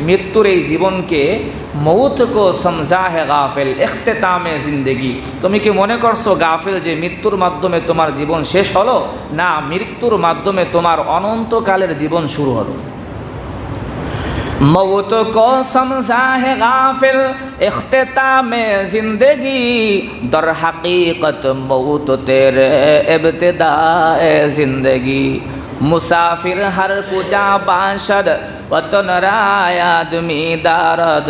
মৃত্যুর এই জীবনকে মৌত কো সমঝা হে গাফিল ইখতিতামে জিন্দেগি। তুমি কি মনে করছো গাফিল যে মৃত্যুর মাধ্যমে তোমার জীবন শেষ হলো? না, মৃত্যুর মাধ্যমে তোমার অনন্তকালের জীবন শুরু হলো। मौत को समझा है गाफिल इख्तिताम जिंदगी, दर हकीकत मौत तेरे इब्तिदाए जिंदगी। मुसाफिर हर कुजा बाशद वतन राय आदमी दारद,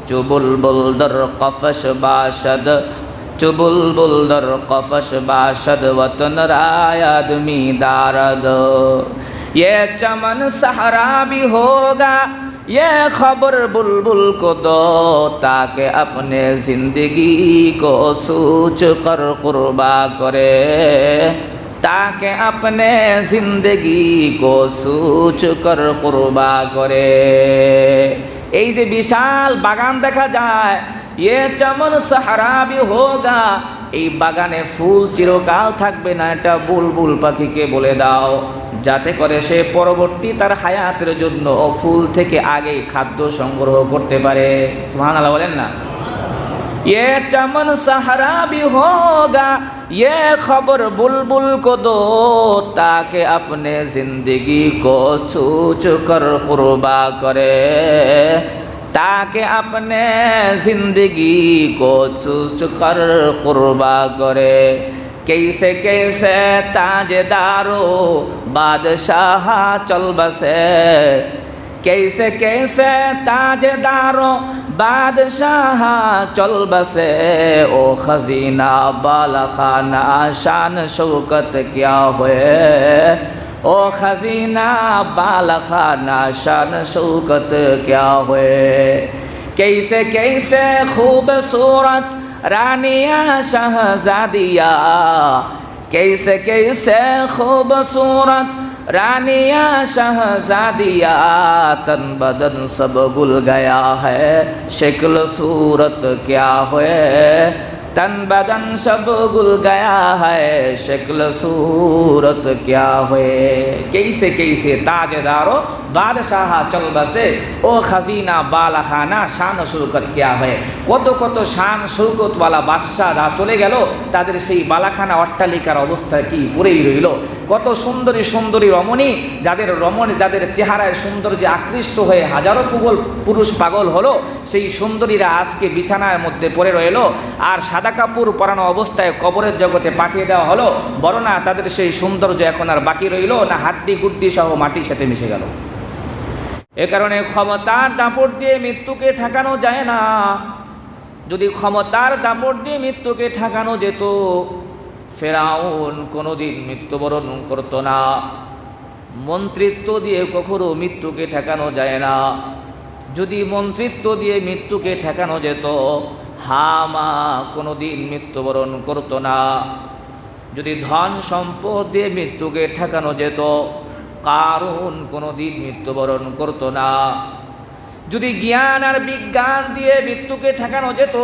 चुबुलबुल दर कफश बाशद चुबुलबुल दर कफश बाशद वतन राय आदमी दारद। ये चमन सहरा भी होगा ये खबर बुलबुल को दो, ताकि अपने जिंदगी को सोच कर कुर्बा करे, ताकि अपने जिंदगी को सोच कर कुर्बा करे। এই যে বিশাল বাগান দেখা যায়, ये चमन सहरा भी होगा, এই বাগানে ফুল চিরকাল থাকবে না, এটা বুলবুল পাখিকে বলে দাও, যাতে করে সে পরবর্তী তার হায়াতের জন্য ফুল থেকে আগেই খাদ্য সংগ্রহ করতে পারে। সুবহানাল্লাহ বলেন না। ये चमन सहरा भी होगा ये खबर बुलबुल को दो, ताकि अपने जिंदगी को सोच कर कुर्बा करे, ताकि अपने जिंदगी को सोच कर कुर्बा करे। कैसे कैसे ताजदारो बादशाह चल बसे, कैसे कैसे ताजदारो बादशाह चल बसे, ओ खजीना बाला खाना शान शौकत क्या हुए, ओ खजीना बाला खाना शान शौकत क्या हुए। कैसे कैसे खूबसूरत रानिया शहजादिया, कैसे कैसे खूबसूरत रानिया शहजादिया, तन बदन सब गुल गया है शक्ल सूरत क्या हुए, तन बदन सब गुल गया है शक्ल सूरत क्या हुए। कैसे कैसे ताजदारो बादशाह चल बसे, ओ खजीना बाला खाना शान शौकत क्या है। কত কত শান শৌকত ওয়ালা বাদশাহরা চলে গেল, তাদের সেই বালাখানা অট্টালিকার অবস্থা কি পড়েই রইল। কত সুন্দরী সুন্দরী রমণী, যাদের চেহারায় সৌন্দর্যে আকৃষ্ট হয়ে হাজারো পুরুষ পাগল হলো, সেই সুন্দরীরা আজকে বিছানার মধ্যে পড়ে রইল, আর সাদা কাপড় পরানো অবস্থায় কবরের জগতে পাঠিয়ে দেওয়া হলো। বড় না তাদের সেই সৌন্দর্য এখন আর বাকি রইল না, হাড্ডি গুড্ডি সহ মাটির সাথে মিশে গেল। এ কারণে ক্ষমতার দাপট দিয়ে মৃত্যুকে ঠেকানো যায় না। যদি ক্ষমতার দাপট দিয়ে মৃত্যুকে ঠেকানো যেত, ফেরাউন কোনোদিন মৃত্যুবরণ করতো না। মন্ত্রিত্ব দিয়ে কখনো মৃত্যুকে ঠেকানো যায় না। যদি মন্ত্রিত্ব দিয়ে মৃত্যুকে ঠেকানো যেত, হামা কোনোদিন মৃত্যুবরণ করতো না। যদি ধন সম্পদ দিয়ে মৃত্যুকে ঠেকানো যেত, কারুন কোনোদিন মৃত্যুবরণ করতো না। যদি জ্ঞান আর বিজ্ঞান দিয়ে মৃত্যুকে ঠেকানো যেত,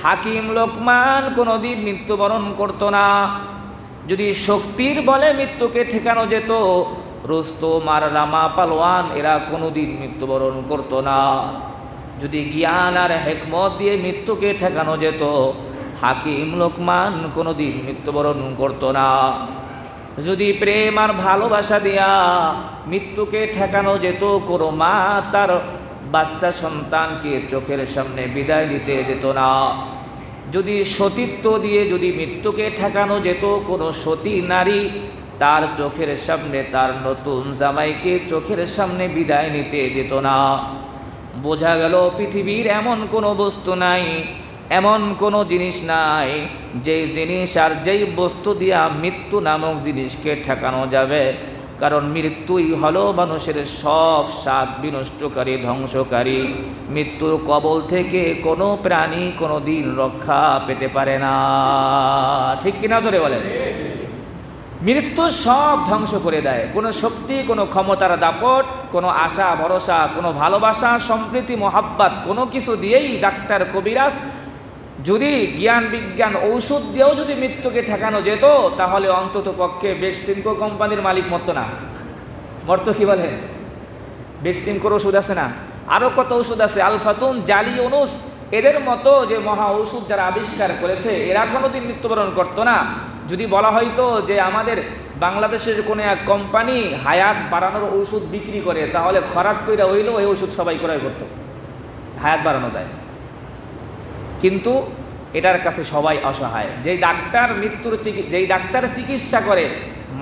হাকিম লোকমান কোনোদিন মৃত্যুবরণ করতো না। যদি শক্তির বলে মৃত্যুকে ঠেকানো যেত, রুস্তম আর রামা পালোয়ান এরা কোনোদিন মৃত্যুবরণ করতো না। যদি জ্ঞান আর হিকমত দিয়ে মৃত্যুকে ঠেকানো যেত, হাকিম লোকমান কোনোদিন মৃত্যুবরণ করতো না। যদি প্রেম আর ভালোবাসা দিয়া মৃত্যুকে ঠেকানো যেত, কোনো মা তার বাচ্চা সন্তানকে চোখের সামনে বিদায় দিতে যেত না। যদি সতীত্ব দিয়ে যদি মৃত্যুকে ঠেকানো যেত, কোনো সতী নারী তার চোখের সামনে তার নতুন জামাইকে চোখের সামনে বিদায় নিতে যেত না। বোঝা গেল পৃথিবীর এমন কোনো বস্তু নাই, এমন কোনো জিনিস নাই যেই জিনিস আর যেই বস্তু দিয়া মৃত্যু নামক জিনিসকে ঠেকানো যাবে। কারণ মৃত্যুই হলো মানুষের সব স্বাদ বিনষ্টকারী, ধ্বংসকারী। মৃত্যুর কবল থেকে কোনো প্রাণী কোনো দিন রক্ষা পেতে পারে না। ঠিক কিনা জোরে বলেন? মৃত্যু সব ধ্বংস করে দেয়। কোনো শক্তি, কোনো ক্ষমতার দাপট, কোনো আশা ভরসা, কোনো ভালোবাসা, সম্প্রীতি, মোহাব্বত কোনো কিছু দিয়েই ডাক্তার কবিরাজ যদি জ্ঞান বিজ্ঞান ঔষধ দিয়েও যদি মৃত্যুকে ঠেকানো যেত, তাহলে অন্তত পক্ষে বেক্সিমকো কোম্পানির মালিক মরতো না। মরতো কি বলেন? বেক্সিমকোর ওষুধ আছে না, আরও কত ওষুধ আছে, আলফাতুন, জালি, অনুস, এদের মতো যে মহা ঔষধ যারা আবিষ্কার করেছে এরা কোনোদিন মৃত্যুবরণ করতো না। যদি বলা হয়তো যে আমাদের বাংলাদেশের কোনো এক কোম্পানি হায়াত বাড়ানোর ঔষধ বিক্রি করে, তাহলে খরাজ কইরা হইলেও এই ওষুধ সবাই ক্রয় করত, হায়াত বাড়ানো যায়। কিন্তু এটার কাছে সবাই অসহায়। যেই ডাক্তার চিকিৎসা করে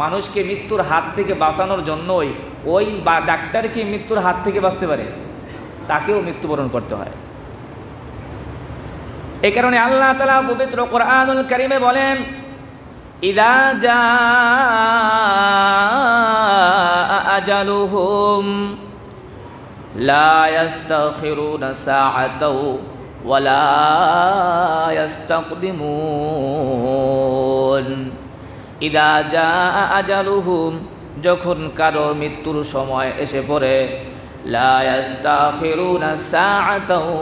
মানুষকে মৃত্যুর হাত থেকে বাঁচানোর জন্যই, ওই ডাক্তার কি মৃত্যুর হাত থেকে বাঁচতে পারে? তাকেও মৃত্যুবরণ করতে হয়। এই কারণে আল্লাহ তাআলা পবিত্র কোরআনুল কারীমে বলেন, ইযা জাআ আজালুহুম লা ইস্তাখিরুনা সাআতাও ওয়া লা ইস্তাকদিমুন। ইযা জাআ আজালুহুম, যখন কারো মৃত্যুর সময় এসে পড়ে, লা ইস্তাখিরুনা সাআতাও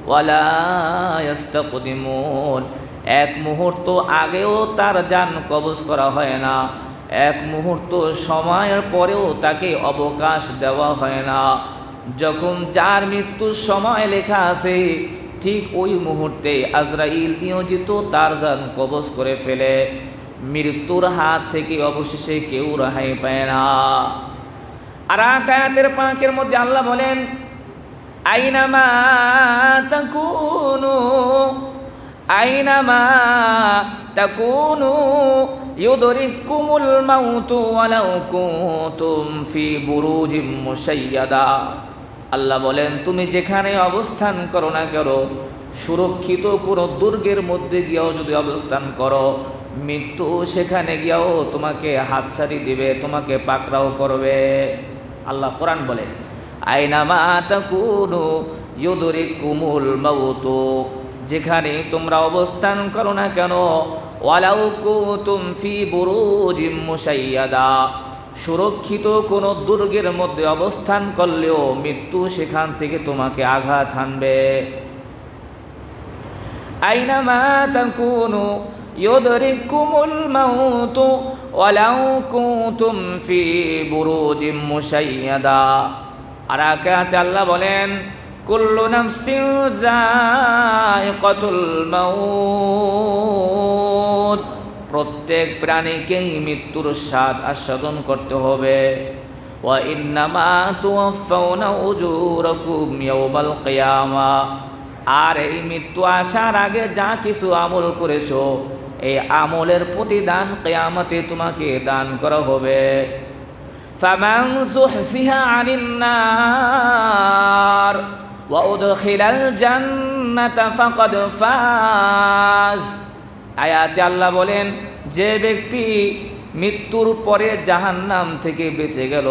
ওয়া লা ইস্তাকদিমুন, এক মুহূর্ত আগেও তার জান কবজ করা হয় না, এক মুহূর্ত সময়ের পরেও তাকে অবকাশ দেওয়া হয় না। যখন যার মৃত্যুর সময় লেখা আছে ঠিক ওই মুহূর্তে আজরাইল নিয়োজিত তার জান কবজ করে ফেলে। মৃত্যুর হাত থেকে অবশেষে কেউ রেহাই পায় না। আর আয়াতের পাকের মধ্যে আল্লাহ বলেন, আইনামা তাকুনু আইনামা তাকুনু ইউদরিকুমুল মাউতু ওয়ালাউ কুনতুম ফি বুরুজিম মুশাইয়াদা। আল্লাহ বলেন, তুমি যেখানে অবস্থান করো না কেন, সুরক্ষিত কোনো দুর্গের মধ্যে গিয়েও যদি অবস্থান করো, মৃত্যু সেখানে গিয়েও তোমাকে হাতছাড়ি দিবে, তোমাকে পাকড়াও করবে। আল্লাহ কোরআন বলে, আইনামা তাকুনু ইউদরিকুমুল মাউতু, যেখানে তোমরা অবস্থান করো না কেন, ওয়ালাউ কুনতুম ফি বুরুজিম মুশাইয়াদা, সুরক্ষিত কোনো দুর্গের মধ্যে অবস্থান করলেও মৃত্যু সেখান থেকে তোমাকে আঘাত হানবে। আইনামা তাকুনু ইউদরিকুমুল মাউতু ওয়ালাউ কুনতুম ফি বুরুজিম মুশাইয়াদা। আর আয়াতে আল্লাহ বলেন, কুল্লু নাফসিন যায়িকাতুল মাউত, প্রত্যেক প্রাণীকেই মৃত্যুর স্বাদ আস্বাদন করতে হবে। ওয়া ইন্নামা তুওয়াফাউনা উজুরাকুম ইয়াওমাল কিয়ামা, আর এই মৃত্যু আসার আগে যা কিছু আমল করেছো এই আমলের প্রতিদান কিয়ামতে তোমাকে দান করা হবে। ফামান যুহজিহা আনিন নার ওয়া উদখিলাল জান্নাতা ফাকাদ ফাজ। আয়াতে আল্লাহ বলেন, যে ব্যক্তি মৃত্যুর পরে জাহান্নাম থেকে বেঁচে গেল,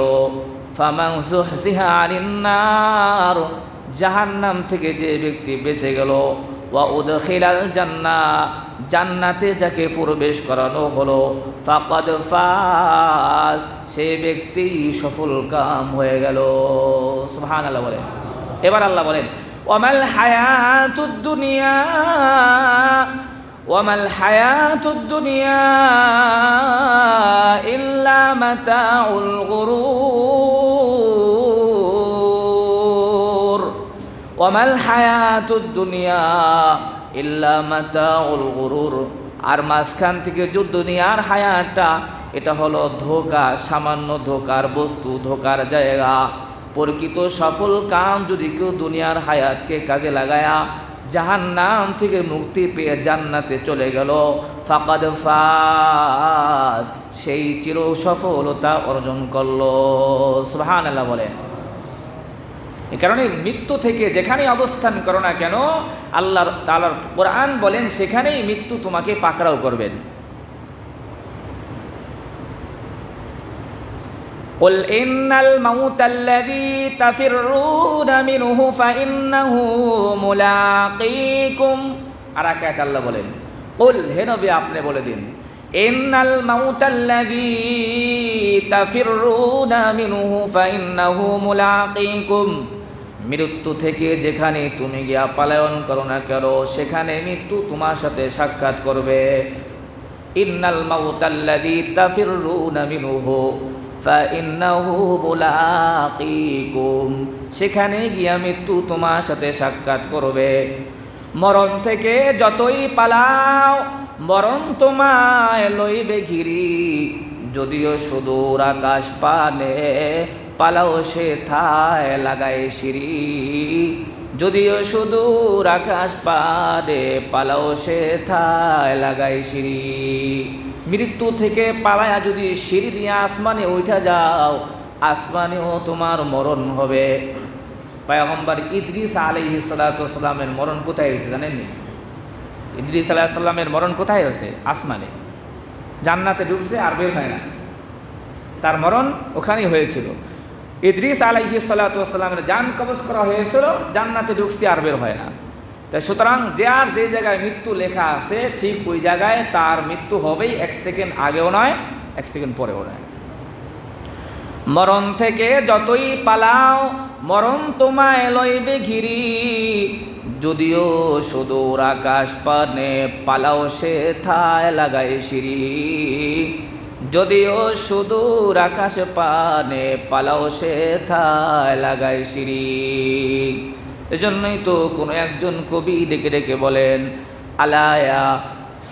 ফামান যুহজিহা আনিন নার, জাহান্নাম থেকে যে ব্যক্তি বেঁচে গেল, ওয়া উদখিলাল জান্নাহ, জান্নাতে যাকে প্রবেশ করানো হলো, ফাকাদ ফাজ, সে ব্যক্তি সফল কাম হয়ে গেল। সুবহানাল্লাহ বলেন। এবার আল্লাহ বলেন, ওয়ামাল হায়াতুদ দুনিয়া ওয়ামাল হায়াতুদ দুনিয়া ইল্লা মাতাউল গুরুর। ওয়ামাল হায়াতুদ দুনিয়া ইল্লা মাতাউল গুরুর। আর মাঝখান থেকে যে দুনিয়ার হায়াতটা, এটা হলো ধোঁকা, সামান্য ধোঁকার বস্তু, ধোঁকার জায়গা। প্রকৃত সফল কাম যদি কেউ দুনিয়ার হায়াতকে কাজে লাগায়া জাহান্নাম থেকে মুক্তি পেয়ে জান্নাতে চলে গেল, ফাকাদ ফাজ, সেই চির সফলতা অর্জন করলো। সুবহানাল্লাহ বলেন। এই কারণে মৃত্যু থেকে যেখানে অবস্থান করো না কেন, আল্লাহ তাআলার কোরআন বলেন সেখানেই মৃত্যু তোমাকে পাকড়াও করবেন। قل إن الموت الذي تفرون منه فإنه ملاقيكم। আর আয়াতে আল্লাহ বলেন, قل, হে নবী আপনি বলে দিন, إن الموت الذي تفرون منه فإنه ملاقيكم, মৃত্যু থেকে যেখানে তুমি গিয়া পলায়ন করো না কেন, সেখানে মৃত্যু তোমার সাথে সাক্ষাৎ করবে। ইন্নাল মাউতাল্লাযী তাফিররুনা মিনহু ফাইন্নাহু মুলাকিকুম, সেখানে গিয়া মৃত্যু তোমার সাথে সাক্ষাৎ করবে। মরণ থেকে যতই পালাও মরণ তোমায় লইবে ঘিরি, যদিও সুদূর আকাশ পানে পালাও সে থায় লাগায় সিঁড়ি, যদিও সুদূর আকাশ পানে পালাও সে থায় লাগায় সিঁড়ি। মৃত্যু থেকে পালায়া যদি সিঁড়ি দিয়ে আসমানে উঠা যাও, আসমানেও তোমার মরণ হবে। পয়গম্বর ইদ্রিস আলাইহিস সালাতু ওয়াস সালামের মরণ কোথায় হয়েছে জানেন? ইদ্রিস আলাইহিস সালামের মরণ কোথায় হয়েছে? আসমানে। জান্নাতে ঢুকছে আর বের হয় না, তার মরণ ওখানেই হয়েছিল। ইদ্রিস আলাইহিস সালাতু ওয়াস সালামের জান কবজ করা হয়েছিল, জান্নাতে ঢুকছে আর বের হয় না। তাই সুতরাং যে আর যে জায়গায় মৃত্যু লেখা আছে ঠিক ওই জায়গায় তার মৃত্যু হবেই, 1 সেকেন্ড আগেও নয় 1 সেকেন্ড পরেও নয়। মরণ থেকে যতই পালাও মরণ তোমায় লইবে ঘিরি, যদিও সুদূর আকাশ পানে পালাও সে থায় লাগায় সিঁড়ি, যদিও সুদূর আকাশ পানে পালাও সে থায় লাগায় সিঁড়ি। এজন্যই তো কোনো একজন কবি ডেকে ডেকে বলেন, আলায়া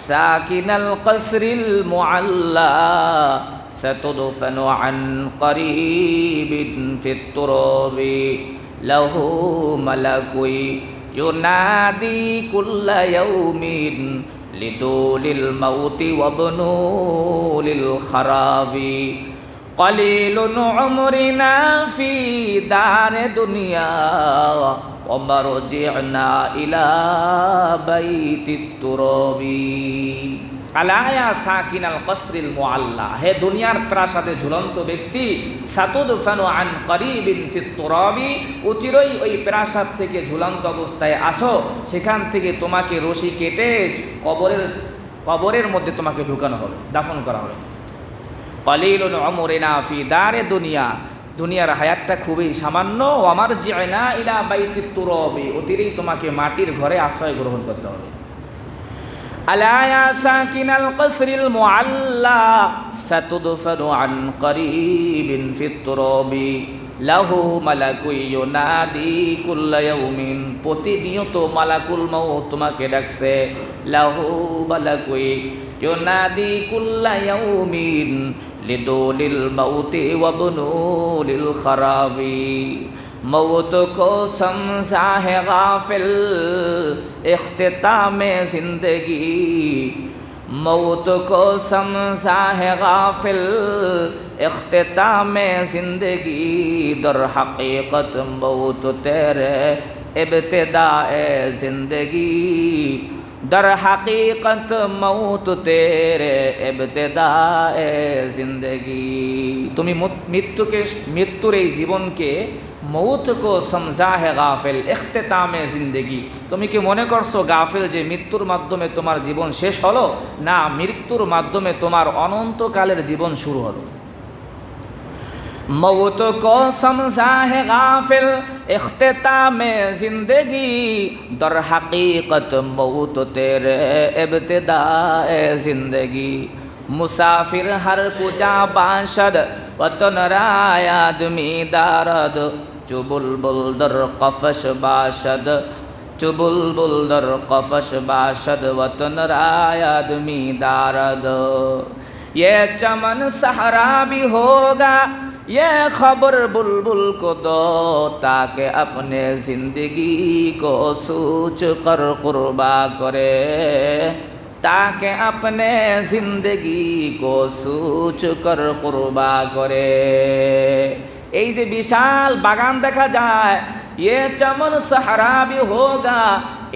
সাকিনাল কসরিল মুআল্লা সাতুদফানু আন করিবিন ফিত তুরাবি লাহু মালাকুই ইউনাদি কুল্লা ইয়াউমিন লিদুলিল মাউতি ওয়াবনুলিল খারাবি কলিলুন উমরিনা ফি দারে দুনিয়া ওয়া মারজি'না ইলা বাইতিত তুরাবি। আলায়া সাকিনাল কসরিল মুআল্লা, হে দুনিয়ার প্রাসাদে ঝুলন্ত ব্যক্তি, সাতুদফানু আন করিবিন ফিত তুরাবি, অচিরই ওই প্রাসাদ থেকে ঝুলন্ত অবস্থায় আসো, সেখান থেকে তোমাকে রশি কেটে কবরের মধ্যে তোমাকে ঢুকানো হবে, দাফন করা হবে। কলিলুন উমরিনা ফি দারে দুনিয়া, দুনিয়ার হায়াতটা খুবই সামান্য, ওয়া মারজি'না ইলা বাইতিত তুরাবি, অচিরেই তোমাকে মাটির ঘরে আশ্রয় গ্রহণ করতে হবে। আলায়া সাকিনাল কসরিল মুআল্লা সাতুদফানু আন করিবিন ফিত তুরাবি লাহু মালাকুই ইউনাদি কুল্লা ইয়াউমিন, প্রতিনিয়ত মালাকুল মাউত তোমাকে ডাকছে। লাহু মালাকুই ইউনাদি কুল্লা ইয়াউমিন লিদুলিল মাউতি ওয়াবনুলিল খারাবি। मौत को समझा है गाफिल इख्तिताम जिंदगी, मौत को समझा है गाफिल इख्तिताम जिंदगी, दर हकीकत मौत तेरे इब्तिदाए जिंदगी, दर हकीकत मौत तेरे इब्तिदाए जिंदगी। তুমি মৃত্যুর এই জীবনকে মৌত কো সমঝা হে গাফিল ইখতিতামে জিন্দেগি, তুমি কি মনে করছো গাফিল যে মৃত্যুর মাধ্যমে তোমার জীবন শেষ হলো? না, মৃত্যুর মাধ্যমে তোমার অনন্তকালের জীবন শুরু হলো। मौत को समझा है गाफिल इख्तिताम जिंदगी, दर हकीकत मौत तेरे इब्तिदाए जिंदगी। मुसाफिर हर कुजा बाशद वतन राय आदमी दारद, चुबुलबुल दर कफश बाशद, चुबुलबुल दर कफश बाशद, वतन राय आदमी दारद। ये चमन सहरा भी होगा ये खबर बुलबुल को दो, ताकि अपने जिंदगी को सोच कर कुर्बा करे, ताकि अपने जिंदगी को सोच कर कुर्बा करे। এই যে বিশাল বাগান দেখা যায়, ये चमन सहरा भी होगा,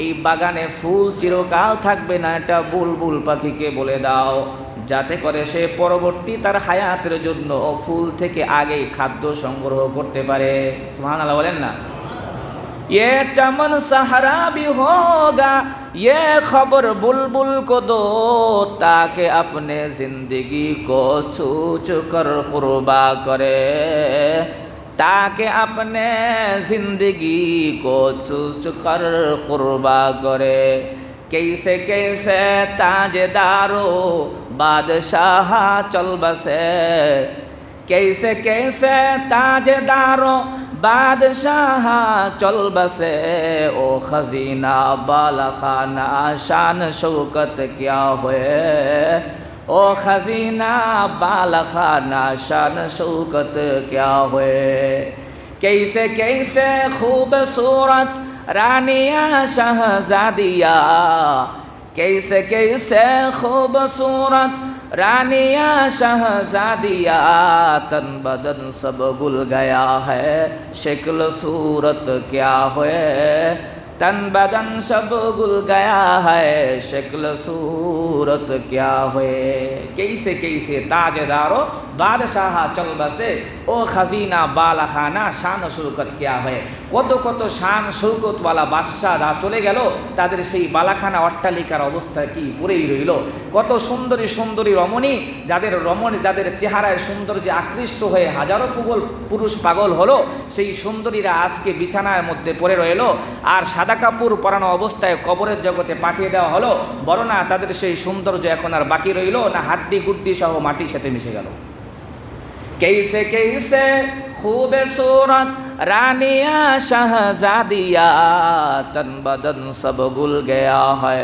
এই বাগানে ফুল চিরকাল থাকবে না, এটা বুলবুল পাখিকে বলে দাও, যাতে করে সে পরবর্তী তার হায়াতের জন্য ফুল থেকে আগেই খাদ্য সংগ্রহ করতে পারে। সুবহানাল্লাহ বলেন না? ये चमन सहरा भी होगा ये खबर बुलबुल को दो, ताकि अपने जिंदगी को सोच कर कुर्बा करे, ताकि अपने जिंदगी को सोच कर कुर्बा करे। कैसे कैसे ताजदारो बादशाह चल बसे, कैसे कैसे ताजदारो बादशाह चल बसे ओ खजीना बालखाना शान शौकत क्या हुए ओ खजीना बालखाना शान शौकत क्या हुए कैसे कैसे खूबसूरत रानिया शहजादिया कैसे कैसे खूबसूरत रानिया शहजादिया तन बदन सब गुल गया है शक्ल सूरत क्या हुए तन बदन सब गुल गया है शक्ल सूरत क्या हुए कैसे कैसे ताजदारो बादशाह चल बसे ओ खजीना बालाखाना शान शौकत क्या है কত কত শান শৌকতওয়ালা বাদশাহরা চলে গেল তাদের সেই বালাখানা অট্টালিকার অবস্থা কি পুরেই রইল কত সুন্দরী সুন্দরী রমণী যাদের চেহারায় সৌন্দর্যে আকৃষ্ট হয়ে হাজারো পুরুষ পাগল হলো সেই সুন্দরীরা আজকে বিছানার মধ্যে পড়ে রইল আর সাদা কাপড় পরানো অবস্থায় কবরের জগতে পাঠিয়ে দেওয়া হলো বড় না তাদের সেই সৌন্দর্য এখন আর বাকি রইল না হাড্ডি গুড্ডি সহ মাটির সাথে মিশে গেল कैसे कैसे खूबसूरत रानिया शहजादिया तन बदन सब गुल गया है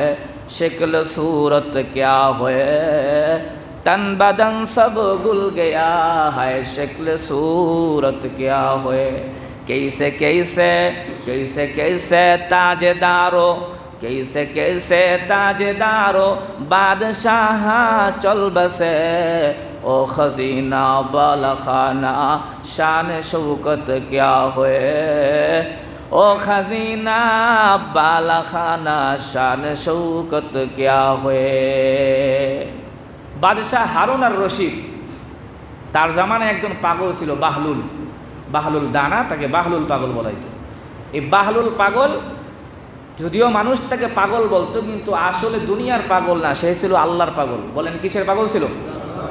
शक्ल सूरत क्या हुए तन बदन सब गुल गया है शक्ल सूरत क्या हुए कैसे कैसे कैसे कैसे ताजदारो कैसे कैसे ताजदारो बादशाह चल बसे ओ खजीना बालखाना शान शौकत क्या हुए ओ खजीना बालखाना शान शौकत क्या हुए বাদশাহ হারুন আর রশিদ তার জামানায় একজন পাগল ছিল বাহলুল দানা তাকে বাহলুল পাগল বলা হতো এই বাহলুল পাগল যদিও মানুষ তাকে পাগল বলতো কিন্তু আসলে দুনিয়ার পাগল না সে ছিল আল্লাহর পাগল বলেন কিসের পাগল ছিল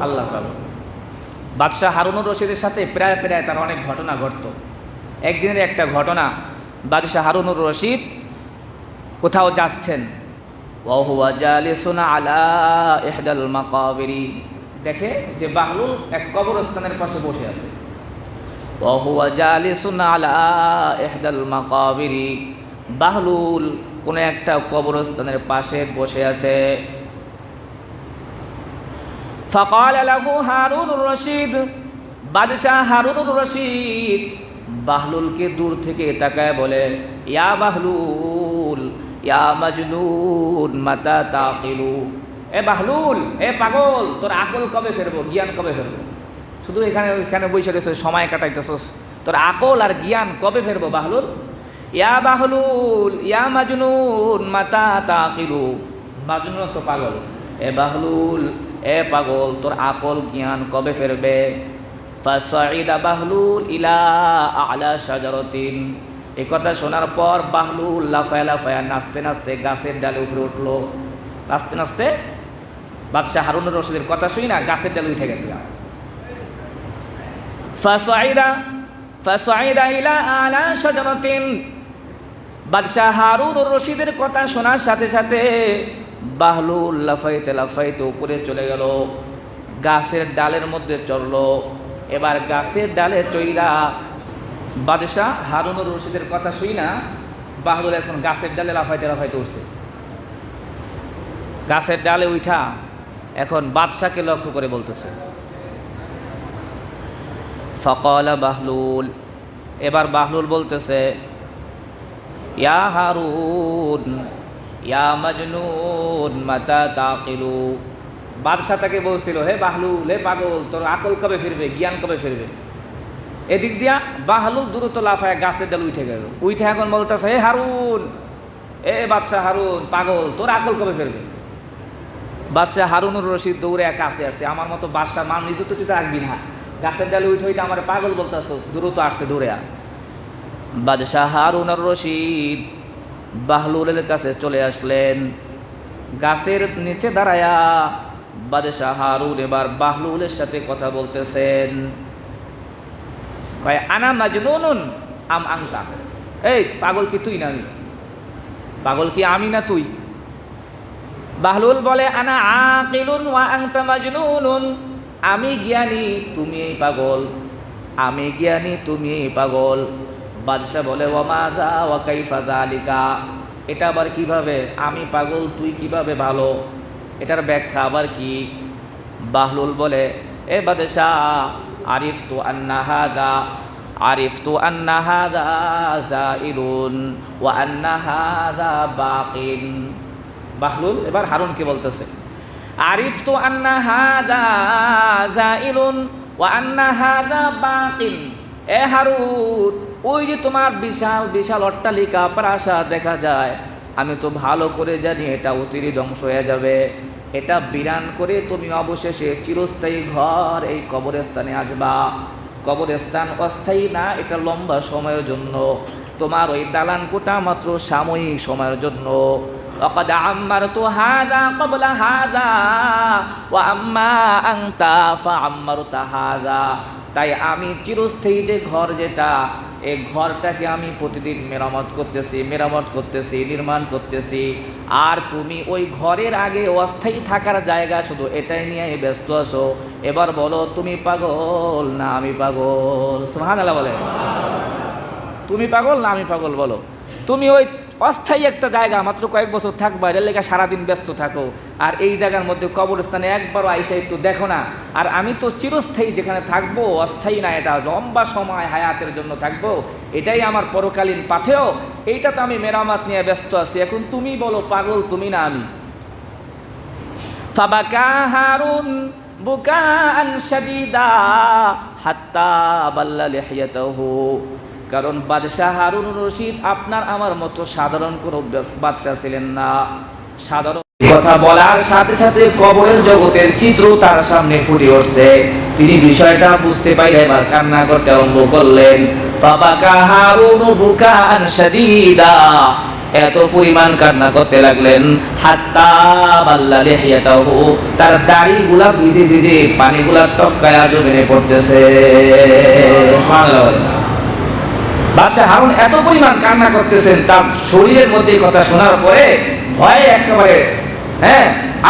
আল্লাহর পাগল বাদশাহ হারুনুর রশিদের সাথে প্রায় প্রায় তার অনেক ঘটনা ঘটতো একদিনের একটা ঘটনা বাদশাহ হারুনুর রশিদ কোথাও যাচ্ছেন ওয়া হুয়া জালিসুন আলা ইহদাল মাকাবিরি দেখে যে বাহলুল এক কবরস্থানের পাশে বসে আছে ওয়া হুয়া জালিসুন আলা ইহদাল মাকাবিরি বাহলুল কোন একটা কবরস্থানের পাশে বসে আছে ফাকাল লাহু হারুনুর রশিদ বাদশাহ হারুনুর রশিদ বাহলুলকে দূর থেকে তাকায় বলে ইয়া বাহলুল ইয়া মাজনুন মাতা তাকিলু এ বাহলুল এ পাগল তোর আকল কবে ফেরবো জ্ঞান কবে ফেরবো শুধু এখানে বসে রয়েছে সময় কাটাইতেছস তোর আকল আর জ্ঞান কবে ফেরবো বাহলুল ইয়া বাহলুল ইয়া মাজনুন মাতা তাকিলু মাজনুন তো পাগল এ বাহলুল এ পাগল তোর আকল জ্ঞান কবে ফেরবে ফাসাইদা বাহলুল ইলা আলা শাজারাতিন এই কথা শোনার পর বাহলুল লাফায়া লাফায়া নাচতে নাচতে গাছের ডালে উপরে উঠলো নাচতে নাচতে বাদশাহ হারুনুর রশিদের কথা শুই না গাছের ডালে উঠে গেছে ফাসাইদা ইলা আলা শাজারাতিন বাদশাহ হারুনুর রশিদের কথা শোনার সাথে সাথে বাহলুল লাফাইতে লাফাইতে উপরে চলে গেল গাছের ডালের মধ্যে চড়লো এবার গাছের ডালে চইরা বাদশাহ হারুনুর রশিদের কথা শুই না বাহলুল এখন গাছের ডালে লাফাইতে লাফাইতে উঠছে গাছের ডালে উঠা এখন বাদশাহকে লক্ষ্য করে বলতেছে ফাকালা বাহলুল এবার বাহলুল বলতেছে ইয়া হারুন ইয়া মাজনুন মাতা তাকিলু বাদশাহ তাকে বলছিল হে বাহলুল হে পাগল তোর আকল কবে ফিরবে জ্ঞান কবে ফিরবে এদিক দিয়া বাহলুল দ্রুত লাফায় গাছের ডাল উঠে গেল উঠে এখন বলতেছে হে হারুন এ বাদশাহ হারুন পাগল তোর আকল কবে ফিরবে বাদশাহ হারুনুর রশিদ দৌড়ে কাছে আসছে আমার মতো বাদশাহ মান নিজে তো রাখবি না গাছের ডালে উঠে উঠে আমার পাগল বলতেছ দ্রুত আসছে দৌড়ে বাদশাহ হারুনুর রশিদ বাহলুলের কাছে চলে আসলেন গাছের নিচে দাঁড়ায়া বাদশাহ হারুন এবার বাহলুলের সাথে কথা বলতেছেন ভাই আনা মাজনুন আম আনতা এই পাগল কি তুই না আমি পাগল কি আমি না তুই বাহলুল বলে আনা আকিলুন ওয়া আনতা মাজনুন আমি জ্ঞানী তুমি পাগল, আমি জ্ঞানী তুমি পাগল। বাদশা বলে ওয়া মাজা ওয়া কাইফা যালিকা, এটা আবার কিভাবে? আমি পাগল তুই কিভাবে ভালো, এটার ব্যাখ্যা আবার কি? বাহলুল বলে এ বাদশাহ, আরিফতু আন্না হাযা যাইলুন ওয়া আন্না হাযা বাকিন। বাহলুল এবার হারুনকে বলতেছে, আরিফতু আন্না হাযা যাইলুন ওয়া আন্না হাযা বাকিন। এ হারুন, ওই যে তোমার বিশাল বিশাল অট্টালিকা প্রাসাদ দেখা যায়, আমি তো ভালো করে জানি এটা অচিরে ধ্বংস হয়ে যাবে। এটা বিরান করে তুমি অবশেষে চিরস্থায়ী ঘর এই কবরস্থানে আসবা। কবরস্থান অস্থায়ী না, এটা লম্বা সময়ের জন্য। তোমার ওই দালান কোটা মাত্র সাময়িক সময়ের জন্য। وقد عمرت هذا قبل هذا واما انت فعمرت هذا। তাই আমি চিরস্থায়ী যে ঘর, যেটা এই ঘরটাকে আমি প্রতিদিন মেরামত করতেছি, নির্মাণ করতেছি। আর তুমি ওই ঘরের আগে অস্থায়ী থাকার জায়গা শুধু এটাই নিয়ে ব্যস্ত আছো। এবার বলো তুমি পাগল না আমি পাগল? সুবহানাল্লাহ বলে, তুমি পাগল না আমি পাগল? বলো, তুমি ওই অস্থায়ী একটা জায়গা মাত্র কয়েক বছর থাকবা, এর লেগে সারাদিন ব্যস্ত থাকো, আর এই জায়গার মধ্যে কবরস্থানে একবারও আইসা একটু দেখো না। আর আমি তো চিরস্থায়ী যেখানে থাকবো, অস্থায়ী না, এটা লম্বা সময় হায়াতের জন্য থাকবো, এটাই আমার পরকালীন পাথেয়, এইটা তো আমি মেরামত নিয়ে ব্যস্ত আছি। এখন তুমি বলো পাগল তুমি না আমি? ফাবাকা হারুন বুকাআন শাদীদা হাত্তা বাল্লা লিহিয়াতাহু। কারণ বাদশাহ হারুন রশিদ আপনার আমার মতো সাধারণ কোনো বাদশাহ ছিলেন না। সাধারণ কথা বলার সাথে সাথে কবরের জগতের চিত্র তার সামনে ফুটে উঠছে। তিনি বিষয়টা বুঝতে পাইলে এবার কান্না করতে আরম্ভ করলেন। ফাবাকা হারুন বুকাআন শাদীদা, এত পরিমাণ কান্না করতে লাগলেন, হাত্তা বাল্লা লিহিয়াতাহু, তার দাড়িগুলা ভিজে ভিজে পানিগুলা টপকায়া জমিনে পড়তেছে। সুবহানাল্লাহ। বাদশাহ হারুন এত পরিমাণ কান্না করতেছেন, তার শরীরের মধ্যে কথা শোনার পরে ভয়ে একেবারে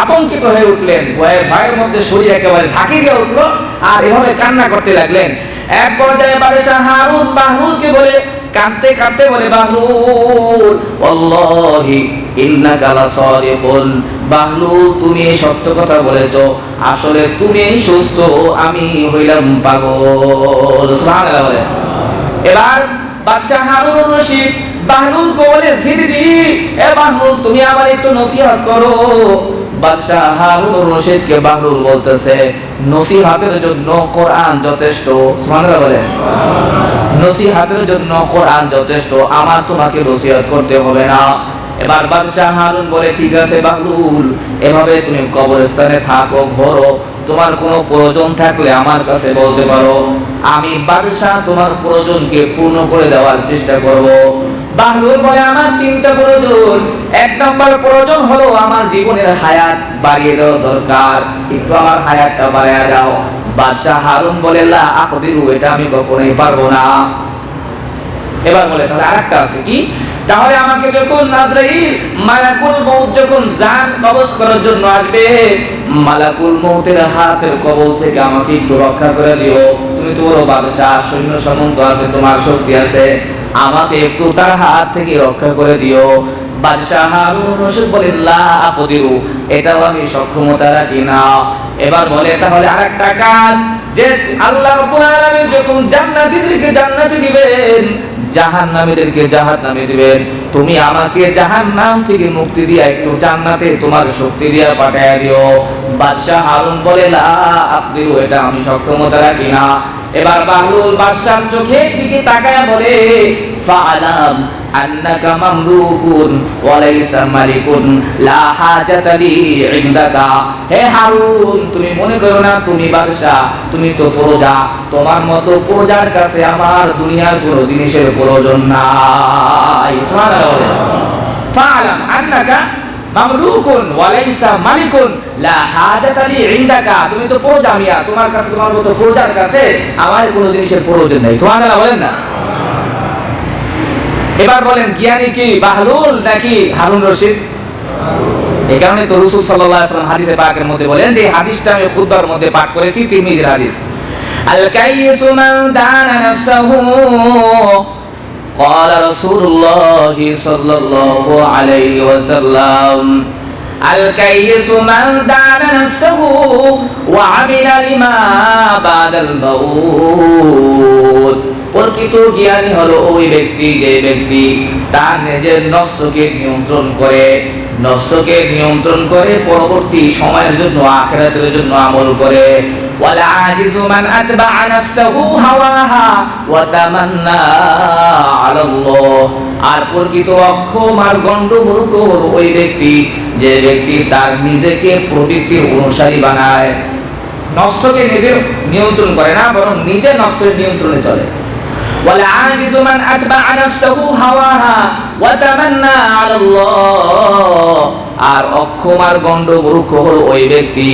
আতঙ্কিত হয়ে উঠলেন। ভয়ের মধ্যে শরীর একেবারে ঝাঁকি দিয়ে উঠলো, আর এভাবে কান্না করতে লাগলেন। এক পর্যায়ে বাদশাহ হারুন বাহলুলকে বলে, কাঁদতে কাঁদতে বলে, বাহলুল ওয়াল্লাহি ইন্নাকা লাসাদিকুন, বাহলুল তুমি সত্য কথা বলেছো, আসলে তুমি সুস্থ, আমি হইলাম পাগল। সুবহানাল্লাহ। এবার বাদশাহ হারুন রশিদ বাহলুলকে বলে, জিদি এ বাহলুল তুমি আমার একটু নসিহত করো। বাদশাহ হারুন রশিদকে বাহলুল বলতেছে, নসিহতের জন্য কোরআন যথেষ্ট। সুবহানাল্লাহ বলেন, নসিহতের জন্য কোরআন যথেষ্ট, আমার তোমাকে নসিহত করতে হবে না। এবার বাদশাহ হারুন বলে, ঠিক আছে বাহলুল, এভাবে তুমি কবরস্থানে থাকো, ঘোরো, তোমার কোনো প্রয়োজন থাকলে আমার কাছে বলতে পারো, আমি বাদশাহ তোমার প্রয়োজনকে পূর্ণ করে দেওয়ার চেষ্টা করব। বাহলুল বলে, আমার তিনটা প্রয়োজন। এক নম্বর প্রয়োজন হলো আমার জীবনের হায়াত বাড়িয়ে দেওয়া দরকার, একটু আমার হায়াতটা বাড়িয়ে দাও। বাদশাহ হারুন বলে, লা আকদিরু, এটা আমি কখনোই পারবো না। এবার বলে, তাহলে আরেকটা আছে কি? তাহলে আমাকে যখন নাজরাইল মালাকুল মউত যখন জান কবজ করার জন্য আসবে, মালাকুল মউতের হাতের কবল থেকে আমাকে একটু রক্ষা করে দিও। তুমি তো বড় বাদশাহ, সৈন্য সামন্ত আছে, তোমার শক্তি আছে, আমাকে একটু তার হাত থেকে রক্ষা করে দিও। বাদশাহ হারুন রশিদ বলেন, লা আকদিরু, এটাও আমি সক্ষমতা রাখি না। এবার বলে, তাহলে আরেকটা কাজ, যে আল্লাহ রাব্বুল আলামিন যখন জান্নাতীদেরকে জান্নাতে দিবেন, জাহান্নামীদেরকে জাহান্নামে দিবেন, তুমি আমাকে জাহান্নাম থেকে মুক্তি দিয়া একটু জান্নাতে তোমার শক্তি দিয়া পাঠাইয়া দিও। বাদশাহ হারুন বলে, লা আকদিরু, এটা আমি সক্ষমতা রাখি না। এবার বাহলুল বাদশার চোখের দিকে তাকায়া বলে, ফাআলাম আন্নাকা মামলুকুন ওয়া লাইসা মালিকুন, লা হাজাতা লি ইনদাকা। হে হারুন, তুমি মনে করো না তুমি বাদশা, তুমি তো প্রজা, তোমার মতো প্রজার কাছে আমার দুনিয়ার কোনো জিনিসের প্রয়োজন নাই। সুবহানাল্লাহ। ফাআলাম আন্নাকা মামলুকুন ওয়া লাইসা মালিকুন, লা হাজাতা লি ইনদাকা, তুমি তো প্রজা মিয়া, তোমার কাছে, তোমার মতো প্রজার কাছে আমার কোনো জিনিসের প্রয়োজন নাই। সুবহানাল্লাহ বলেন না। এবার বলেন, জ্ঞানী কি বাহলুল নাকি হারুন রশিদ? এই কারণে তো রাসূল সাল্লাল্লাহু আলাইহি ওয়াসাল্লাম হাদিসে পাকের মধ্যে বলেন যে হাদিসটা আমি খুতবার মধ্যে পাঠ করেছি, তিরমিজির হাদিস। আল কাইয়িসু মান দানা নাফসাহু ক্বালা রাসূলুল্লাহ সাল্লাল্লাহু আলাইহি ওয়াসাল্লাম আল কাইয়িসু মান দানা নাফসাহু ওয়া আমিলা লিমা বাদাল মাউত। প্রকৃত জ্ঞানী হলো ওই ব্যক্তি যে ব্যক্তি তার নিজের নফসকে নিয়ন্ত্রণ করে পরবর্তী সময়ের জন্য আখিরাতের জন্য আমল করে। ওয়ালা আজিজু মান আতবা'a নাফসাহু হাওয়াহা ওয়া তামান্না আলাল্লাহ। আর প্রকৃত অক্ষম আর গণ্ডমূর্খ হলো ওই ব্যক্তি যে ব্যক্তি তার নিজেকে প্রবৃত্তির অনুসারী বানায়, নফসকে নিজে নিয়ন্ত্রণ করে না, বরং নিজে নফসের নিয়ন্ত্রণে চলে। ওয়ালা আজিজু মান আতবা'a নাফসাহু হাওয়াহা ওয়া তামান্না আলাল্লাহ। আর অক্ষম আর গণ্ডমূর্খ হলো ওই ব্যক্তি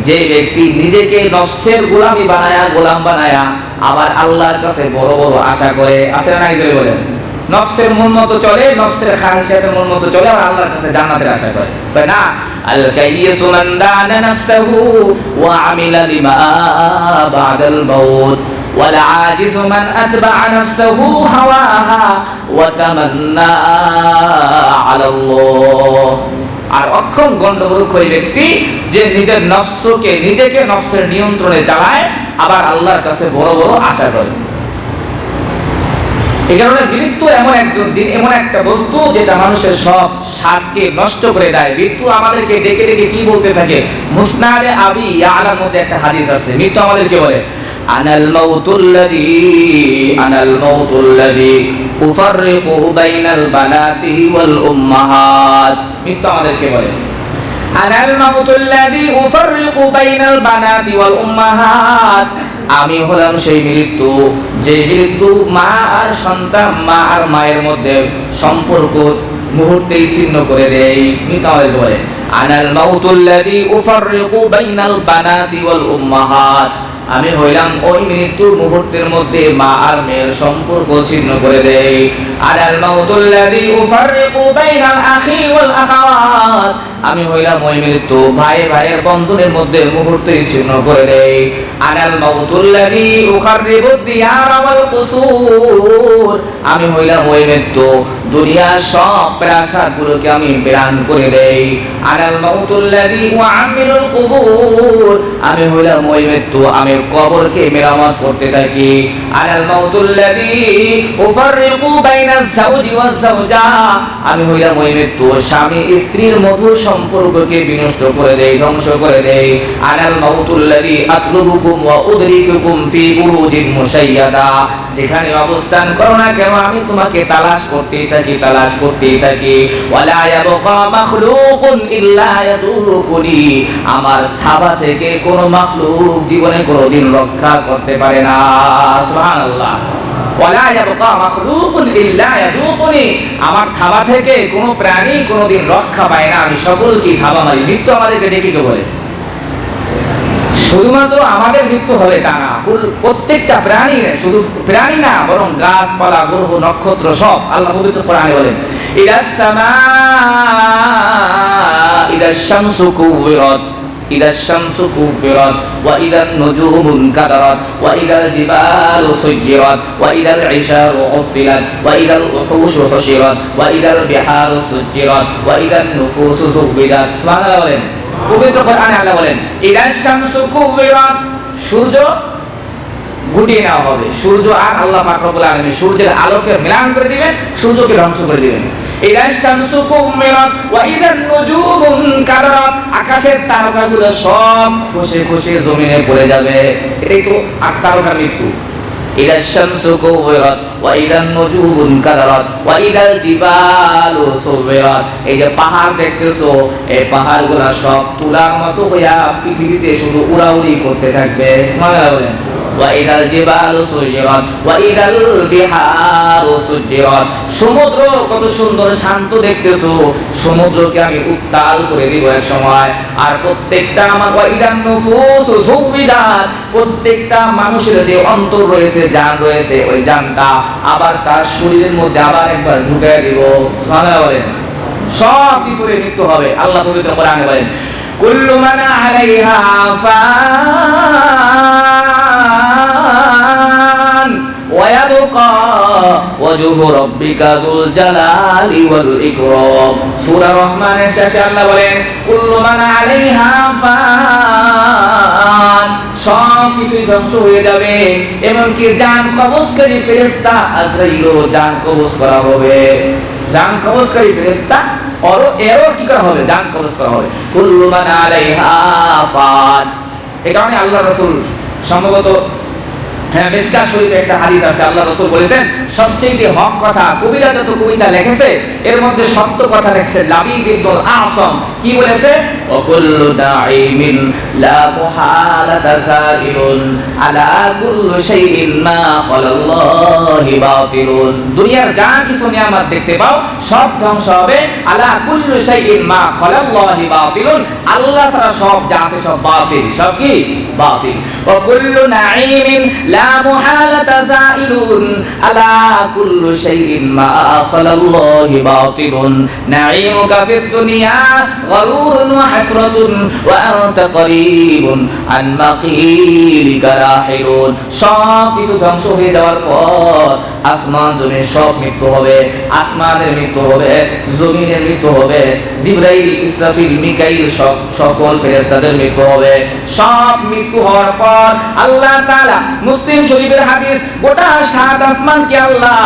যে ব্যক্তি নিজেকে নফসের গোলাম বানায়া আবার আল্লাহর কাছে বড় বড় আশা করে। আছে না, জোরে বলেন। নফসের মন মতো চলে, নফসের খাহিশাতের মন মতো চলে, আর আল্লাহর কাছে জান্নাতের আশা করে, তাই না? আল কাইয়িসু মান দানা নাফসাহু ওয়া আমিলা লিমা বাদাল মাউত ওয়াল আজিজু মান আতবা'a নাফসাহু হাওয়াহা ওয়া তামান্না আলাল্লাহ। আর অক্ষম গণ্ডমূর্খ ওই ব্যক্তি যে নিজের নিজেকে নফসের নিয়ন্ত্রণে চালায় আবার আল্লাহর কাছে বড় বড় আশা করে। এই কারণে মৃত্যু এমন একটা বস্তু যেটা মানুষের সব স্বাদকে নষ্ট করে দেয়। মৃত্যু আমাদেরকে ডেকে ডেকে কি বলতে থাকে? মুসনাদে আবি ইয়ালার মধ্যে একটা হাদিস আছে, মৃত্যু আমাদেরকে বলে আনাল মাউতুল্লাযী উফাররিকু বাইনাল বানাতি ওয়াল উম্মাহাত। মৃত্যু আমাদেরকে বলে আনাল মাউতুল্লাযী উফাররিকু বাইনাল বানাতি ওয়াল উম্মাহাত। আমি হলাম সেই মৃত্যু যে মৃত্যু মা আর সন্তান, মা আর মায়ের মধ্যে সম্পর্ক মুহূর্তেই ছিন্ন করে দেয়। মৃত্যু আমাদেরকে বলে আনাল মাউতুল্লাযী উফাররিকু বাইনাল বানাতি ওয়াল উম্মাহাত। আমি হইলাম ওই মৃত্যুর মুহূর্তের মধ্যে মা আর মেয়ের সম্পর্ক ছিন্ন করে দেয়। আনাল মাউতুল্লাযী উফাররিকু বাইনাল আখি ওয়াল আখাওয়াত। আমি হইলাম ওই মৃত্যু ভাই ভাইয়ের বন্ধনের মধ্যে মুহূর্তেই ছিন্ন করে দেয়। আনাল মাউতুল্লাযী উখাররিবুদ দিয়ার ওয়াল কুসুর। আমি হইলাম ওই মৃত্যু দুনিয়ার সব প্রাসাদগুলোকে আমি বিরান করে দেই। আনাল মাউতুল্লাযী উআমিরুল কুবুর। আমি হইলাম ওই মৃত্যু আমি কবরকে মেরামত করতে থাকি। আনাল মাউতুল্লাযী উফাররিকু বাইনাজ যাওজি ওয়াজ যাওজা। আমি হইলাম ওই মৃত্যু স্বামী স্ত্রীর মধুর সম্পর্ককে বিনষ্ট করে দেই, ধ্বংস করে দেই। আনাল মাউতুল্লাযী আতলুবুকুম ওয়া উদরিকুকুম ফি বুরুজিন মুশাইয়াদা। যেখানে অবস্থান করো না কেন আমি তোমাকে তালাশ করতেই থাকি। ওয়ালা ইয়াবকা মাখলুকুন ইল্লা ইয়াদুরুকুনি। আমার থাবা থেকে কোন মাখলুক জীবনে কোনদিন রক্ষা করতে পারে না। সুবহানাল্লাহ। ওয়ালা ইয়াবকা মাখলুকুন ইল্লা ইয়াদুরুকুনি। আমার থাবা থেকে কোন প্রাণী কোনদিন রক্ষা পায় না, আমি সকলকে থাবা মারি। মৃত্যু আমাদেরকে ডেকে বলে শুধুমাত্র আমাদের মৃত্যু হবে তা না, প্রত্যেকটা প্রাণী, শুধু প্রাণী না বরং গাছপালা গ্রহ নক্ষত্র সব। আল্লাহ পবিত্র কোরআনে বলেন ইদাস সামা ইদাশ শামসু কুবিরাত ইদাশ শামসু কুবিরাত ওয়া ইদান নুজুমু কাদারাত ওয়া ইদাল জিবালু সুয়িরাত ওয়া ইদাল ইশারু উতিলাত ওয়া ইদাল উহুশু হুশিরাত ওয়া ইদাল বিহারু সুজিরাত ওয়া ইদান নুফুসু যুবিরাত। সুবহানাল্লাহ বলেন। পবিত্র কোরআনে আল্লাহ বলেন ইদাশ শামসু কুবিরাত। সূর্য গুটিয়ে নেওয়া হবে। সূর্য আর আল্লাহ পাক রব্বুল আলামিন সূর্যের আলোকে মিলান করে দিবেন, সূর্যকে ধ্বংস করে দিবেন। ইদাশ শামসু কুবিরাত ওয়া ইদান নুজুমু কাদারাত। আকাশের তারকাগুলো সব খসে খসে জমিনে পড়ে যাবে। এটাই তো তারকার মৃত্যু। ইদাশ শামসু কুবিরাত ওয়া ইদান নুজুমু কাদারাত ওয়া ইদাল জিবালু সুবিরাত। এই যে পাহাড় দেখতেছো, এই পাহাড়গুলো সব তুলার মতো হইয়া পৃথিবীতে শুধু উড়াউড়ি করতে থাকবে। সুবহানাল্লাহ বলেন। ওয়া ইদাল জিবালু সুয়িরাত ওয়া ইদাল বিহারু সুজিরাত। সমুদ্র কত সুন্দর শান্ত দেখতেছো, সমুদ্রকে আমি উত্তাল করে দিব এক সময়। আর প্রত্যেকটা আমার ওয়া ইদান নুফুসু যুবিদাত। প্রত্যেকটা মানুষের যে অন্তর রয়েছে, জান রয়েছে, ওই জানটা আবার তার শরীরের মধ্যে আবার একবার ঢুকিয়ে দিব। সুবহানাল্লাহ বলেন। সব কিছুর মৃত্যু হবে। আল্লাহ পবিত্র কোরআনে বলেন কুল্লু মান আলাইহা ফান ওয়া ইয়াবকা ওয়াজহু রাব্বিকা যুল জালালি ওয়াল ইকরাম। সূরা রহমানের শেষে আল্লাহ বলেন কুল্লু মান আলাইহা ফান, সব কিছুই ধ্বংস হয়ে যাবে, এমনকি জান কবজকারী ফেরেশতা আজরাইলও জান কবজ করা হবে। জান কবজকারী ফেরেশতা এরও কি করা হবে? জান কবজ করা হবে। কুল্লু মান আলাইহা ফান। এই কারণে আল্লাহ রাসূল সম্ভবত মিশকাত শরীফে একটা হাদিস আছে, আল্লাহ রাসূল বলেছেন সবচেয়ে হক কথা কবিরা যত কবিতা লিখেছে এর মধ্যে সত্য কথা লিখছে লাবিদ ইবনুল আ'সাম। কি বলেছে? ওয়াকুল্লু দাঈমিন লা মুহালাতা যাইলুন আলা কুল্লি শাইইন মা ক্বালাল্লাহি বাতিলুন। দুনিয়ার যা কিছু নিয়ামত দেখতে পাও সব ধ্বংস হবে। আলা কুল্লি শাইইন মা ক্বালাল্লাহি বাতিলুন, আল্লাহ ছাড়া সব যা আছে সব বাতিল। সব কি? বাতিল। ওয়াকুল্লু নাঈমিন লা মুহালাতা যাইলুন আলা কুল্লি শাইইন মা ক্বালাল্লাহি বাতিলুন। নাঈমুকা ফিদ দুনিয়া গরুরুন ওয়া হাসরাতুন ওয়া আনতা করিবুন আন মাকিলিকা রাহিলুন। সব কিছু ধ্বংস হয়ে যাওয়ার পর আসমান জমিন সব মৃত্যু হবে। আসমানের মৃত্যু হবে, জমিনের মৃত্যু হবে, জিবরাইল ইসরাফিল মিকাইল সকল ফেরেশতাদের মৃত্যু হবে। সব মৃত্যু হওয়ার পর আল্লাহ তাআলা মুসলিম শরীফের হাদিস গোটা সাত আসমানকে আল্লাহ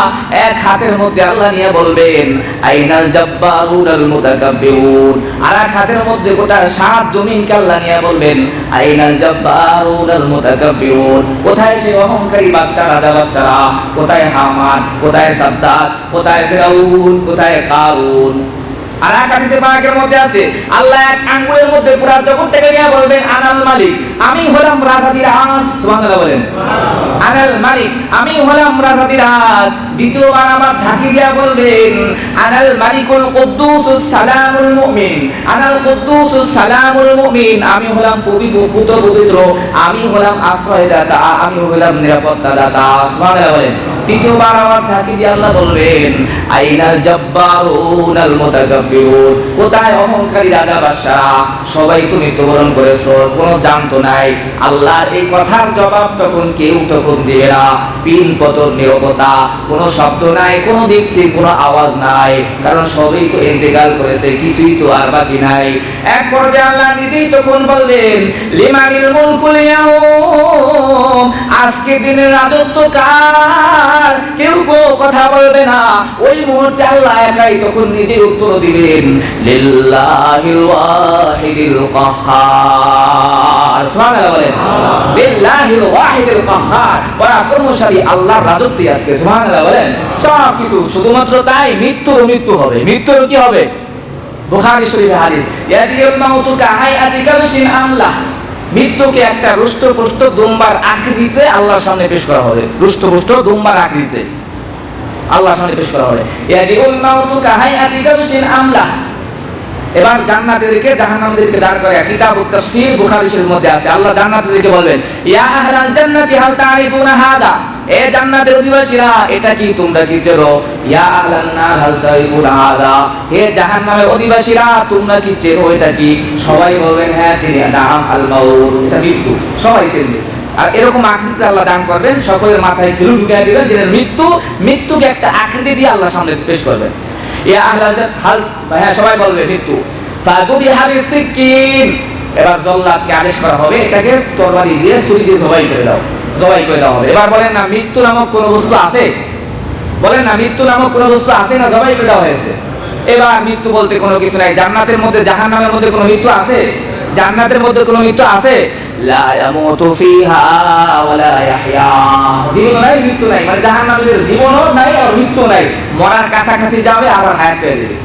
এক হাতের মধ্যে আল্লাহ নিয়ে বলবেন আইনাল জাব্বারুনাল মুতাকাব্বিরুন। আর এক হাতের মধ্যে গোটা সাত জমিনকে আল্লাহ নিয়ে বলবেন আইনাল জাব্বারুনাল মুতাকাব্বিরুন। কোথায় সে অহংকারী বাদশা রাজা বাদশারা? কোথায় হামান? কোথায় সাদ্দাত? কোথায় ফিরাউন? কোথায় কারুন? আর এক হাদিসে পাকের মধ্যে আছে আল্লাহ এক আঙ্গুলের মধ্যে পুরো জগৎটাকে নিয়ে বলবেন আনাল মালিক, আমি হলাম রাজাধিরাজ। সুবহানাল্লাহ বলেন আনাল মালিক, আমি হলাম রাজাধিরাজ। দ্বিতীয়বার আবার ঝাঁকি দিয়া বলবেন আনাল মালিকুল কুদ্দুসুস সালামুল মুমিন, আনাল কুদ্দুসুস সালামুল মুমিন, আমি হলাম পবিত্র, আমি হলাম আশ্রয়দাতা, আমি হলাম নিরাপত্তাদাতা। সুবহানাল্লাহ বলেন। তৃতীয়বার আবার ঝাঁকি দিয়ে আল্লাহ বলবেন আইনাল জাব্বারুনাল মুতাকাব্বিরুন, কোথায় অহংকারী রাজা বাদশারা? সবাই তো মৃত্যুবরণ করেছো, কোনো জানতো নাই। আল্লাহর এই কথার জবাব তখন কেউ তখন দিবে না। পিন পতন নীরবতা, কোনো শব্দ নাই, কোনো দিক থেকে কোনো আওয়াজ নাই, কারণ সবই তো ইন্তেকাল করেছে, কিছুই তো আর বাকি নাই। এক পর্যায়ে আল্লাহ নিজেই তখন বলবেন লিমানিল মুলকুল ইয়াউম, আজকে দিনের রাজত্ব কার? কেউ কথা বলবে না। ওই মুহূর্তে আল্লাহ একাই তখন নিজে উত্তর দিবেন লিল্লাহিল ওয়াহিদিল কাহ্হার। সুবহানাল্লাহ বলেন লিল্লাহিল ওয়াহিদিল কাহ্হার, পরাক্রমশালী আল্লাহর রাজত্বে আজকে। সুবহানাল্লাহ বলেন। সব কিছু শুধুমাত্র তাই মৃত্যু হবে। মৃত্যুর কি হবে? বুখারী শরীফের হাদিস ইয়াজিউল মাউতু কাহাইয়াতি কাবশিন আমলাহ, মৃত্যুকে একটা রুষ্টপুষ্ট দুম্বার আকৃতিতে আল্লাহর সামনে পেশ করা হবে। রুষ্টপুষ্ট দুম্বার আকৃতিতে আল্লাহর সামনে পেশ করা হবে। ইয়াজিউল মাউতু কাহাইয়াতি কাবশিন আমলাহ। এবার জান্নাতীদেরকে জাহান্নামীদেরকে দাঁড় করে কিতাবুত তাফসীর বুখারী শরীফের মধ্যে আছে। আল্লাহ জান্নাতীদেরকে বলবেন ইয়া আহলাল জান্নাতি হাল তারিফুনা হাদা, এ জান্নাতের অধিবাসীরা এটা কি তোমরা কি চেনো? ইয়া আহলান নার হাল তারিফুনা হাদা, হে জাহান্নামের অধিবাসীরা তোমরা কি চেনো এটা কি? সবাই বলবেন হ্যাঁ চিনি, নাম আল মাউত, এটা মৃত্যু, সবাই চেনে। আর এরকম আকৃতি আল্লাহ দান করবেন, সকলের মাথায় খিলু ঢুকিয়ে দিবেন যে মৃত্যুকে একটা আকৃতি দিয়ে আল্লাহর সামনে পেশ করবেন। ইয়া আহলাল হাল, হ্যাঁ সবাই বলবে মৃত্যু। ফাযুবিহা বিসিকিন, এবার জল্লাদকে আদেশ করা হবে এটাকে তরবারি দিয়ে ছুরি দিয়ে জবাই করে দেওয়া হবে। এবার বলেন না মৃত্যু নামক কোনো বস্তু আছে? বলেন না মৃত্যু নামক কোনো বস্তু আছে না জবাই করে দেওয়া হয়েছে? এবার মৃত্যু বলতে কোনো কিছু নাই। জান্নাতের মধ্যে জাহান্নামের মধ্যে কোনো মৃত্যু আছে? জান্নাতের মধ্যে কোনো মৃত্যু আছে? লা ইয়ামুতু ফিহা ওয়া লা ইয়াহইয়া, জীবন নাই মৃত্যু নাই, মানে জাহান্নামের জীবনও নাই আর মৃত্যু নাই, মরার কাছাকাছি যাবে আবার হায়াত পেয়ে যাবে।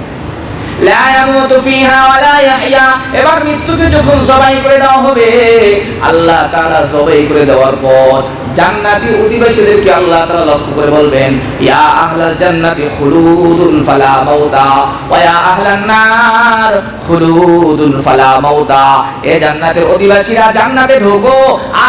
লা ইয়ামুতু ফিহা ওয়া লা ইয়াহইয়া, এবার মৃত্যুকে যখন জবাই করে দেওয়া হবে, আল্লাহ তাআলা জবাই করে দেওয়ার পর জান্নাতি অধিবাসীদেরকে আল্লাহ তাআলা লক্ষ্য করে বলবেন, ইয়া আহলাল জান্নাতি খুলুদুন ফালা মাউতা ওয়া ইয়া আহলান নার খুলুদুন ফালা মাউতা। এ জান্নাতের অধিবাসীরা জান্নাতে ঢোকো,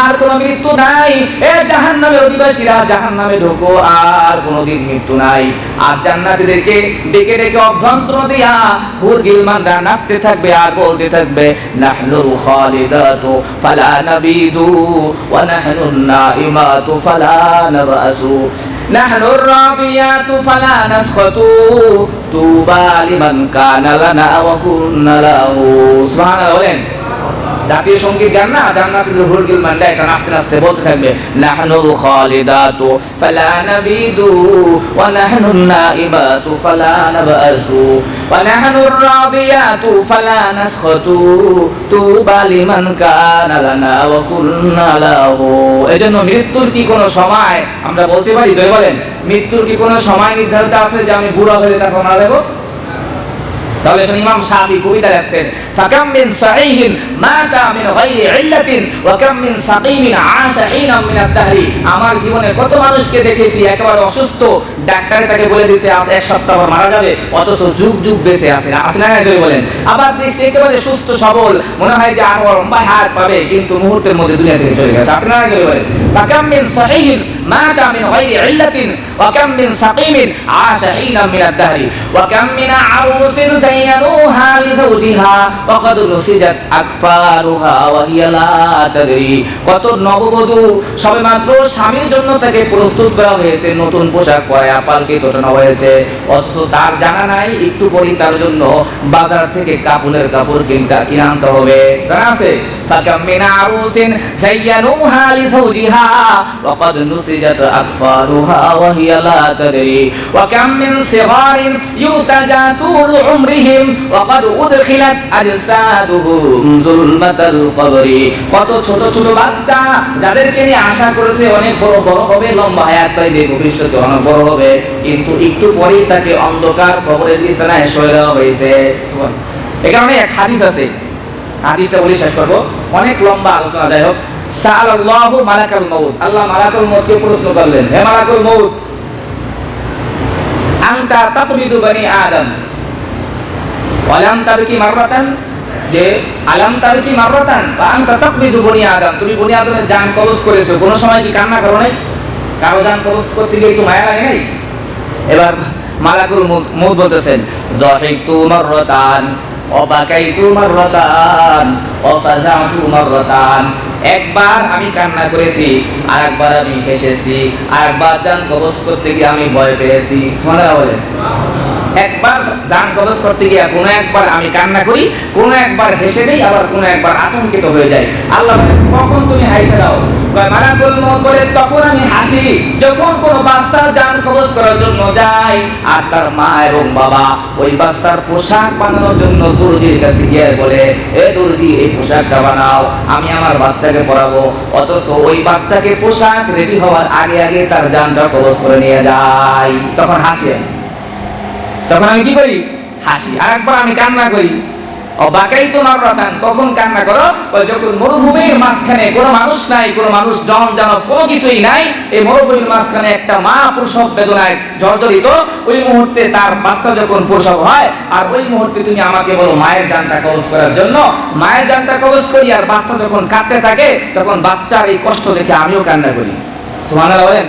আর কোনো মৃত্যু নাই। এ জাহান্নামের অধিবাসীরা জাহান্নামে ঢোকো, আর কোনোদিন মৃত্যু নাই। আর জান্নাতীদেরকে ডেকে ডেকে অভ্যন্তর দিয়া হুর গিলমানরা নাচতে থাকবে আর বলতে থাকবে, নাহনুল খালিদাতু ফালা নাবিদু ওয়া নাহনুন নাইমাতু ফালা নাবাসু নাহনুর রাবিয়াতু ফালা নাসখাতু তুবা লিমান কানা লানা ওয়া কুননা লাহু। সুবহানাল্লাহ বলেন। জাতীয় সঙ্গীত গান না, জান্নাতীদের হুর গিলমানরা এটা নাচতে নাচতে বলতে থাকবে, নাহনুল খালিদাতু ফালা নাবিদু ওয়া নাহনুন নাইমাতু ফালা নাবাসু ওয়া নাহনুর রাবিয়াতু ফালা নাসখাতু তুবা লিমান কানা লানা ওয়া কুননা লাহু। এজন্য মৃত্যুর কি কোনো সময় আমরা বলতে পারি? জয় বলেন। মৃত্যুর কি কোনো সময় নির্ধারিত আছে যে আমি বুড়া হয়ে তারপর মারা যাব? তাহলে ইমাম শাফি কবিতা লিখছেন, ফাকাম মিন সাহিহিন মাতা মিন গায়রি ইল্লাতিন ওয়া কাম মিন সাকিমিন আশা হিনাম মিন আদ-দাহরি। আমার জীবনে কত মানুষকে দেখেছি একেবারে অসুস্থ, ডাক্তারে তাকে বলে দিয়েছে এক সপ্তাহ পর মারা যাবে, অথচ যুগ যুগ বেঁচে আছে। আসলে না জয় বলেন। আবার দেখছি একেবারে সুস্থ সবল, মনে হয় যে আর লম্বা হায়াত পাবে, কিন্তু মুহূর্তের মধ্যে দুনিয়া থেকে চলে গেছে। আসলে না জয় বলেন। ফাকাম মিন সাহিহিন মাতা মিন গায়রি ইল্লাতিন ওয়া কাম মিন সাকিমিন আশা হিনাম মিন আদ-দাহরি ওয়া কাম মিন আরুসিন زينوها لزوجها وقد نسجت أكفارها وهي لا تدري। কত নববধূ সবেমাত্র স্বামীর জন্য তাকে প্রস্তুত করা হয়েছে, নতুন পোশাক পরে আপালকে তোটানো হয়েছে, অথচ তার জানা নাই একটু পরেই তার জন্য বাজার থেকে কাপড়ের কাপড় কিনে আনতে হবে। জানা আছে? ফাকাম মিন আরুসিন زينوها لزوجها وقد نسجت أكفارها وهي لا تدري وكم من صغار يرتجى طول عمرهم وقد أدخلت أجسادهم ظلمة القبر। কত ছোট ছোট বাচ্চা যাদেরকে নিয়ে আশা করেছে অনেক বড় বড় হবে, লম্বা হায়াত পাইবে, ভবিষ্যতে অনেক বড় হবে, কিন্তু একটু পরেই তাকে অন্ধকার কবরের বিছানায় শুয়ে দেওয়া হয়েছে। এই কারণে এক হাদিস আছে, হাদিসটা বলে শেষ করব, অনেক লম্বা আলোচনা। যাই হোক, সাআলাল্লাহু মালাকাল মাউত, আল্লাহ মালাকুল মউতকে প্রশ্ন করলেন, হে মালাকুল মউত, আনতা তাকবিদু বনি আদম ওয়ালাম তারকি মাররাতান, যে আলাম তারকি মাররাতান বা আনতা তাকবিদু বনি আদম, তুমি বনি আদমের জান কবজ করেছো, কোন সময় কি কান্না করো নাই? কারো জান কবজ করতে গিয়ে একটু মায়া লাগে নাই? এবার মালাকুল মউত বলতেছেন, দাহিকতু মাররাতান ওয়া বাকাইতু মাররাতান ওয়া ফাজাতু মাররাতান। একবার আমি কান্না করেছি, আর একবার আমি হেসেছি, আর একবার জান কবজ করতে গিয়ে আমি ভয় পেয়েছি। সুবহানাল্লাহ বলেন। একবার জান কবজ করতে গিয়ে কোনো একবার আমি কান্না করি, কোনো একবার হেসে দেই, আবার কোনো একবার আতঙ্কিত হয়ে যাই। আল্লাহ কখন তুমি হাসে দাও? মালাকুল মউত বলে, তখন আমি হাসি যখন কোনো বাচ্চা জান কবজ করার জন্য যায়, আর তার মা এবং বাবা ওই বাচ্চার পোশাক বানানোর জন্য দর্জির কাছে গিয়ে বলে, এ দর্জি এই পোশাকটা বানাও, আমি আমার বাচ্চাকে পরাবো, অথচ ওই বাচ্চাকে পোশাক রেডি হওয়ার আগে আগে তার জানটা কবজ করে নিয়ে যায়। তখন হাসি, তখন আমি কি করি? হাসি। আর একবার আমি কান্না করি, বাকাইতু মাররাতান, কখন কান্না করো? যখন মরুভূমির মাঝখানে কোনো মানুষ নাই, কোনো মানুষ জনজানব কোনো কিছুই নাই, এই মরুভূমির মাঝখানে একটা মা প্রসব বেদনায় জর্জরিত, ওই মুহূর্তে তার বাচ্চা যখন প্রসব হয়, আর ওই মুহূর্তে তুমি আমাকে বলো মায়ের জানটা কবজ করার জন্য, মায়ের জানটা কবজ করি, আর বাচ্চা যখন কাঁদতে থাকে তখন বাচ্চার এই কষ্ট দেখে আমিও কান্না করি। সুবহানাল্লাহ বলেন।